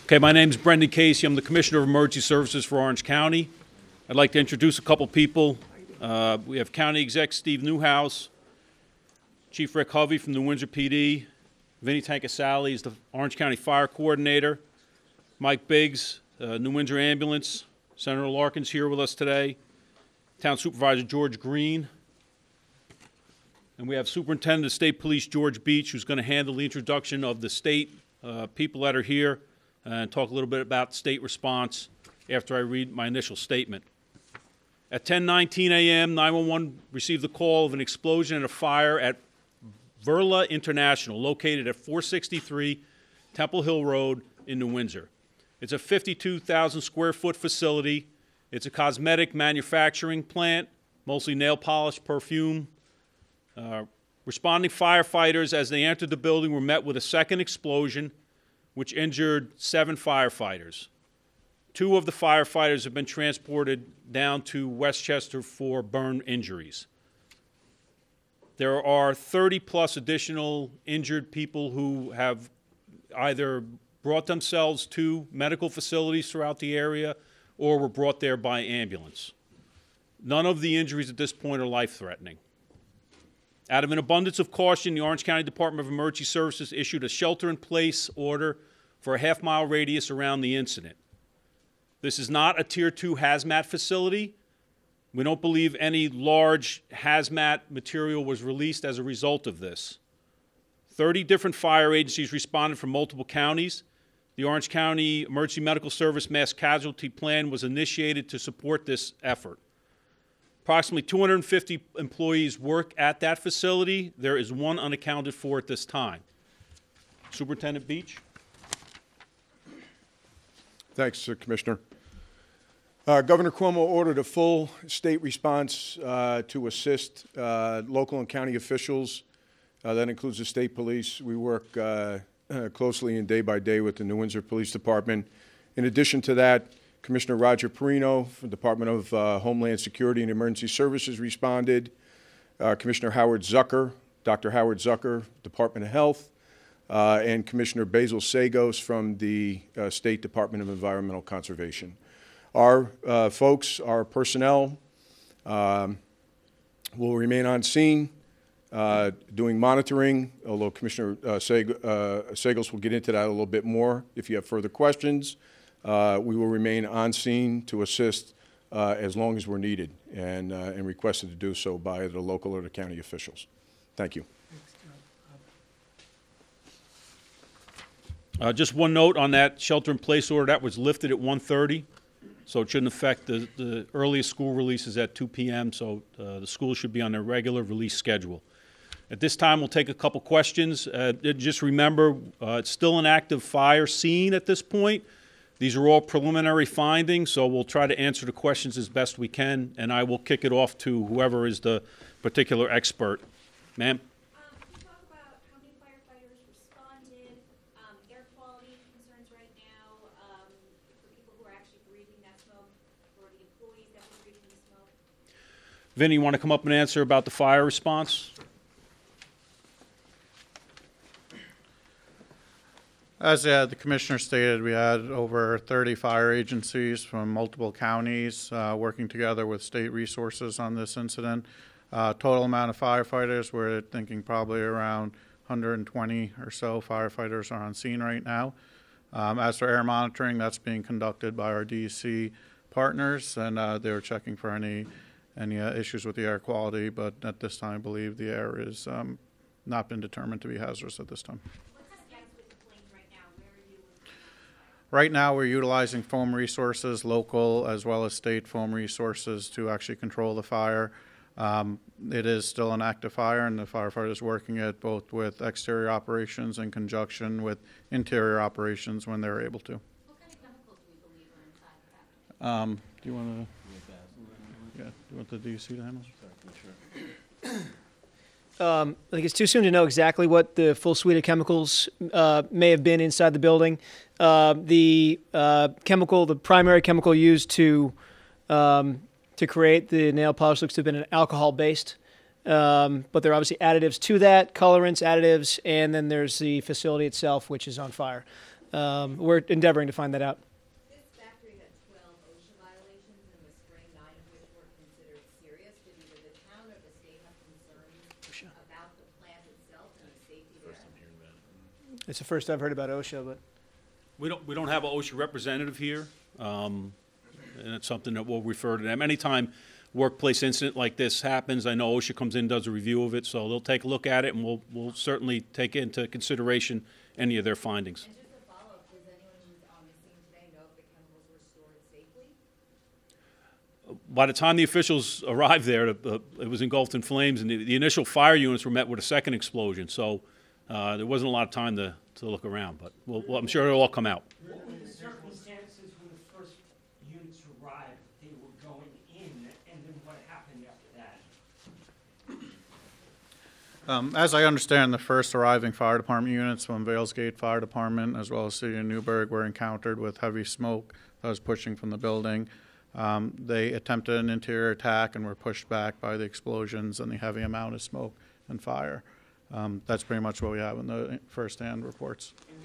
Okay, my name is Brendan Casey. I'm the Commissioner of Emergency Services for Orange County. I'd like to introduce a couple people. We have County Exec Steve Newhouse, Chief Rick Hovey from the Windsor PD, Vinny Tankasali is the Orange County Fire Coordinator, Mike Biggs, New Windsor Ambulance, Senator Larkin's here with us today, Town Supervisor George Green, and we have Superintendent of State Police George Beach, who's going to handle the introduction of the state people that are here and talk a little bit about state response after I read my initial statement. At 10:19 a.m., 911 received the call of an explosion and a fire at Verla International, located at 463 Temple Hill Road in New Windsor. It's a 52,000 square foot facility. It's a cosmetic manufacturing plant, mostly nail polish, perfume. Responding firefighters, as they entered the building, were met with a second explosion, which injured 7 firefighters. 2 of the firefighters have been transported down to Westchester for burn injuries. There are 30+ additional injured people who have either brought themselves to medical facilities throughout the area or were brought there by ambulance. None of the injuries at this point are life-threatening. Out of an abundance of caution, the Orange County Department of Emergency Services issued a shelter-in-place order for a half-mile radius around the incident. This is not a Tier 2 hazmat facility. We don't believe any large hazmat material was released as a result of this. 30 different fire agencies responded from multiple counties. The Orange County Emergency Medical Service Mass Casualty Plan was initiated to support this effort. Approximately 250 employees work at that facility. There is 1 unaccounted for at this time. Superintendent Beach. Thanks, Commissioner. Governor Cuomo ordered a full state response to assist local and county officials. That includes the state police. We work closely and day by day with the New Windsor Police Department. In addition to that, Commissioner Roger Perino from the Department of Homeland Security and Emergency Services responded. Commissioner Howard Zucker, Dr. Howard Zucker, Department of Health, and Commissioner Basil Sagos from the State Department of Environmental Conservation. Our folks, our personnel, will remain on scene doing monitoring, although Commissioner Sagos will get into that a little bit more if you have further questions. We will remain on scene to assist as long as we're needed and requested to do so by the local or the county officials. Thank you. Just one note on that shelter-in-place order. That was lifted at 1:30, so it shouldn't affect the earliest school releases at 2 p.m., so the schools should be on their regular release schedule. At this time, we'll take a couple questions. Just remember, it's still an active fire scene at this point. These are all preliminary findings, so we'll try to answer the questions as best we can, and I will kick it off to whoever is the particular expert. Ma'am? Can you talk about how many firefighters responded, air quality concerns right now, for people who are actually breathing that smoke, or the employees that were breathing the smoke? Vinny, you want to come up and answer about the fire response? As the Commissioner stated, we had over 30 fire agencies from multiple counties working together with state resources on this incident. Total amount of firefighters, we're thinking probably around 120 or so firefighters are on scene right now. As for air monitoring, that's being conducted by our DEC partners, and they're checking for any issues with the air quality, but at this time I believe the air is not been determined to be hazardous at this time. Right now, we're utilizing foam resources, local as well as state foam resources, to actually control the fire. It is still an active fire, and the firefighters working it both with exterior operations in conjunction with interior operations when they're able to. What kind of chemicals do we believe are inside the package? Do you want to? Yeah. Do you want the DEC to handle? Sure. I think it's too soon to know exactly what the full suite of chemicals may have been inside the building. The primary chemical used to create the nail polish looks to have been an alcohol-based, but there are obviously additives to that, colorants, additives, and then there's the facility itself, which is on fire. We're endeavoring to find that out. This factory had 12 OSHA violations in the spring, 9 of which were considered serious. Did either the town or the state have concerns about the plant itself and the safety there? It's the first I've heard about OSHA, but We don't have an OSHA representative here, and it's something that we'll refer to them. Anytime workplace incident like this happens, I know OSHA comes in, does a review of it, so they'll take a look at it, and we'll certainly take into consideration any of their findings. And just a follow-up, does anyone who's on the scene today know if the chemicals were stored safely? By the time the officials arrived there, it was engulfed in flames, and the initial fire units were met with a second explosion, so there wasn't a lot of time to look around, but I'm sure it'll all come out. What were the circumstances when the first units arrived? They were going in, and then what happened after that? As I understand, the first arriving fire department units from Valesgate Fire Department, as well as City of Newburgh, were encountered with heavy smoke that was pushing from the building. They attempted an interior attack and were pushed back by the explosions and the heavy amount of smoke and fire. That's pretty much what we have in the first-hand reports. And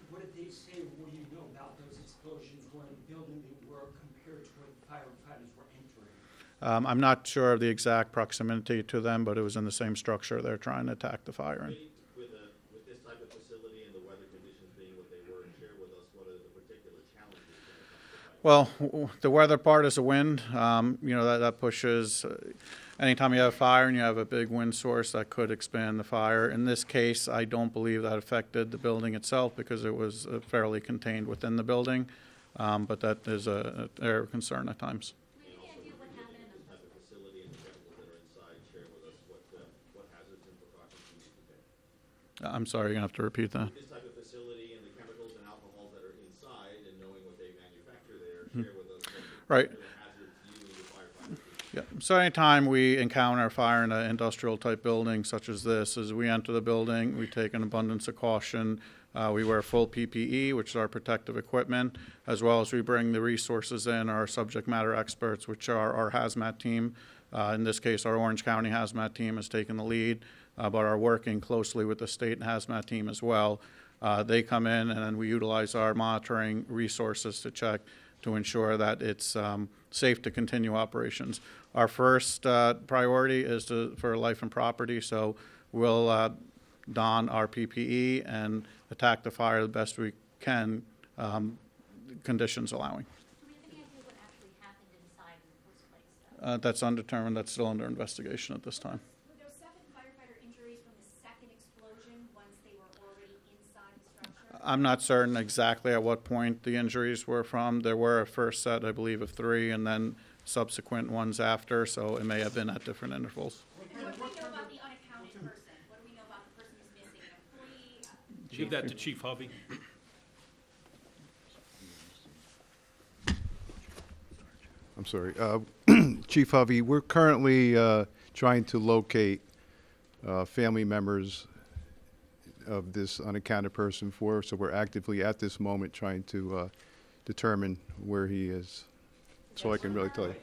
what did they say, what do you know about those explosions, where in the building they were compared to where the firefighters were entering? I'm not sure of the exact proximity to them, but it was in the same structure they're trying to attack the fire in. With this type of facility and the weather conditions being what they were, share with us what are the particular challenges when it comes to fire? Well, the weather part is a wind. You know, that pushes. Anytime you have fire and you have a big wind source, that could expand the fire. In this case, I don't believe that affected the building itself because it was fairly contained within the building. But that is an area of concern at times. Do we have any idea what happened in the Type of facility and the chemicals that are inside, share with us what hazards and precautions you need to take. I'm sorry, you're going to have to repeat that. This type of facility and the chemicals and alcohols that are inside and knowing what they manufacture there, share with us Right. what hazards you and the firefighters need. Yeah. So anytime we encounter fire in an industrial type building such as this, as we enter the building, we take an abundance of caution. We wear full PPE, which is our protective equipment, as well as we bring the resources in, our subject matter experts, which are our hazmat team. In this case, our Orange County hazmat team has taken the lead, but are working closely with the state hazmat team as well. They come in and then we utilize our monitoring resources to check to ensure that it's safe to continue operations. Our first priority is for life and property, so we'll don our PPE and attack the fire the best we can, conditions allowing. Do we have any idea what actually happened inside in the first place, though? That's undetermined. That's still under investigation at this time. Were there 7 firefighter injuries from the second explosion once they were already inside the structure? I'm not certain exactly at what point the injuries were from. There were a first set, I believe, of 3, and then subsequent ones after, so it may have been at different intervals. And what do we know about the unaccounted person? What do we know about the person who's missing, an employee? Give that to Chief Hovey. I'm sorry. Chief Hovey, we're currently trying to locate family members of this unaccounted person so we're actively at this moment trying to determine where he is. That's all I can really tell you.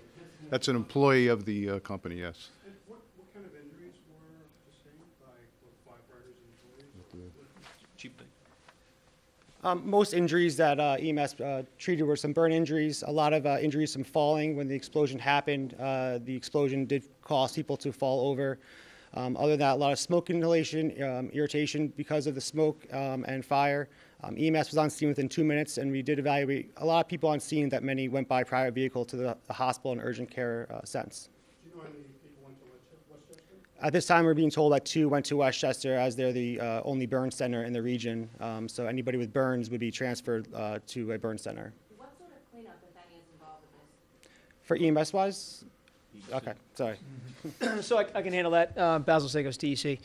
That's an employee of the company, yes. And what kind of injuries were sustained by firefighters and employees? Chief. Most injuries that EMS treated were some burn injuries, a lot of injuries from falling when the explosion happened. The explosion did cause people to fall over. Other than that, a lot of smoke inhalation, irritation because of the smoke and fire. EMS was on scene within 2 minutes, and we did evaluate a lot of people on scene that many went by private vehicle to the hospital and urgent care sense. Do you know how many people went to Westchester? At this time, we're being told that 2 went to Westchester as they're the only burn center in the region. So anybody with burns would be transferred to a burn center. What sort of cleanup, if any, is involved with this? For EMS-wise? Okay, sorry. So I can handle that. Basil Sagos, DEC.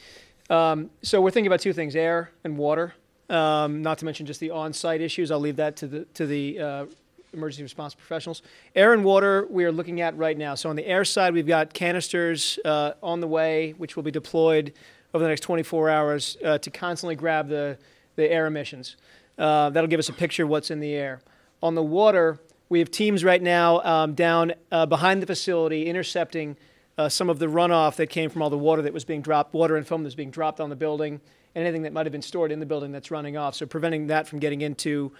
So we're thinking about 2 things: air and water. Not to mention just the on-site issues. I'll leave that to the emergency response professionals. Air and water we are looking at right now. So on the air side, we've got canisters on the way, which will be deployed over the next 24 hours to constantly grab the air emissions. That'll give us a picture of what's in the air. On the water, we have teams right now down behind the facility intercepting some of the runoff that came from all the water that was being dropped, water and foam that was being dropped on the building, anything that might have been stored in the building that's running off, so preventing that from getting into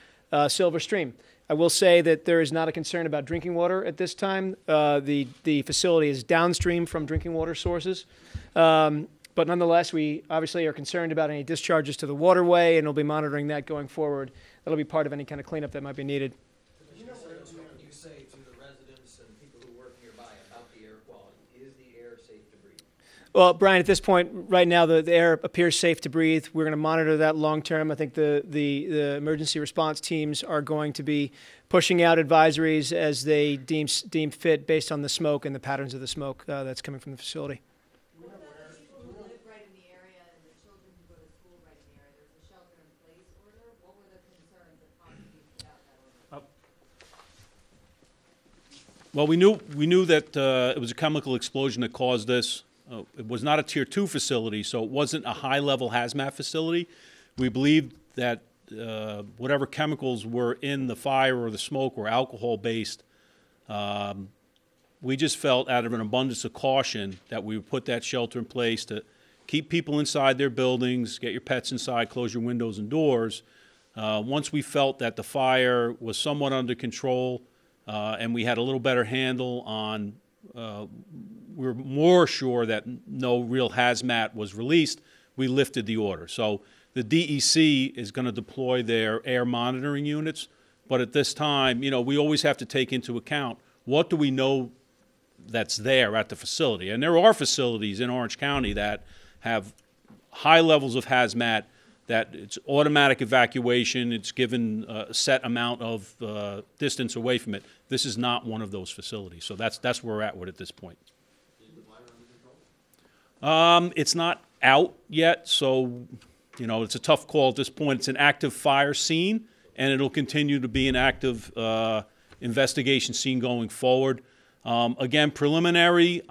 Silver Stream. I will say that there is not a concern about drinking water at this time. The facility is downstream from drinking water sources. But nonetheless, we obviously are concerned about any discharges to the waterway, and we'll be monitoring that going forward. That'll be part of any kind of cleanup that might be needed. You know, what do you say to the residents and people who work nearby about the air quality? Is the air safe to breathe? Well, Brian, at this point, right now, the air appears safe to breathe. We're going to monitor that long term. I think the emergency response teams are going to be pushing out advisories as they deem fit based on the smoke and the patterns of the smoke that's coming from the facility. What about the people who live right in the area and the children who go to school right in the area? There's a shelter-in-place order. What were the concerns that prompted you to put out that order? Well, we knew that it was a chemical explosion that caused this. It was not a Tier 2 facility, so it wasn't a high-level hazmat facility. We believed that whatever chemicals were in the fire or the smoke were alcohol-based. We just felt out of an abundance of caution that we would put that shelter in place to keep people inside their buildings, get your pets inside, close your windows and doors. Once we felt that the fire was somewhat under control and we had a little better handle on, we were more sure that no real hazmat was released, we lifted the order. So the DEC is going to deploy their air monitoring units, but at this time, you know, we always have to take into account what do we know that's there at the facility. And there are facilities in Orange County that have high levels of hazmat, that it's automatic evacuation, it's given a set amount of distance away from it. This is not one of those facilities. So that's where we're at with it at this point. It's not out yet, so you know, it's a tough call at this point. It's an active fire scene, and it'll continue to be an active investigation scene going forward. Again, preliminary,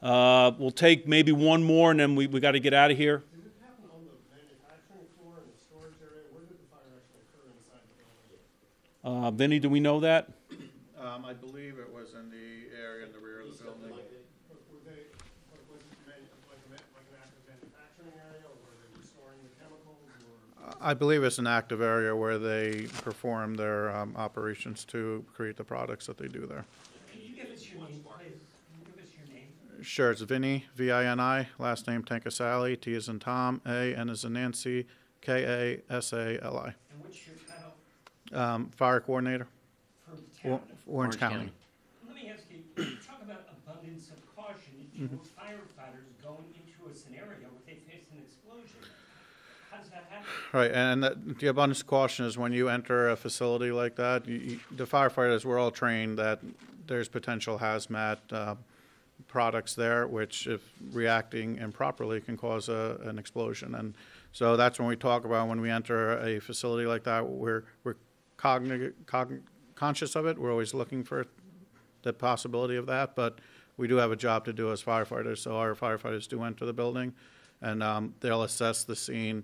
we'll take maybe one more, and then we got to get out of here. Did it happen on the manufacturing floor and the storage area? Where did the fire actually occur inside the building? Vinny, do we know that? I believe it was in the area in the rear of the building. Was it like an active manufacturing area, or were they storing the chemicals? Or? I believe it's an active area where they perform their operations to create the products that they do there. Can you give us your name, please? Can you give us your name? Sure, it's Vinny, V-I-N-I, last name Tankasali, T as in Tom, A, N as in Nancy, K-A-S-A-L-I. And what's your title Fire coordinator, for the town? Orange County. Let me ask you, you talk about abundance of caution. You know, firefighters going into a scenario where they face an explosion. How does that happen? Right, and the abundance of caution is when you enter a facility like that, the firefighters, we're all trained that there's potential hazmat products there, which if reacting improperly can cause an explosion. And so that's when we talk about when we enter a facility like that, we're conscious of it. We're always looking for the possibility of that, but we do have a job to do as firefighters. So our firefighters do enter the building, and they'll assess the scene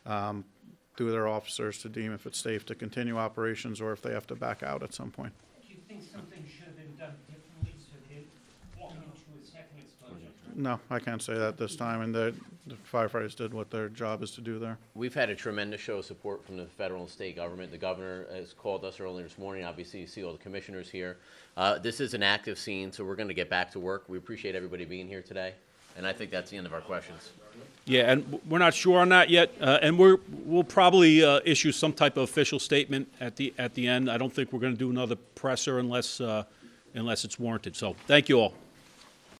through their officers to deem if it's safe to continue operations or if they have to back out at some point. Do you think something should have been done differently so they didn't walk into a second explosion? No, I can't say that this time, and the firefighters did what their job is to do there. We've had a tremendous show of support from the federal and state government. The governor has called us earlier this morning. Obviously, you see all the commissioners here. This is an active scene, so we're going to get back to work. We appreciate everybody being here today, and I think that's the end of our questions. Yeah, and we're not sure on that yet, and we'll probably issue some type of official statement at the end. I don't think we're going to do another presser unless it's warranted. So, thank you all.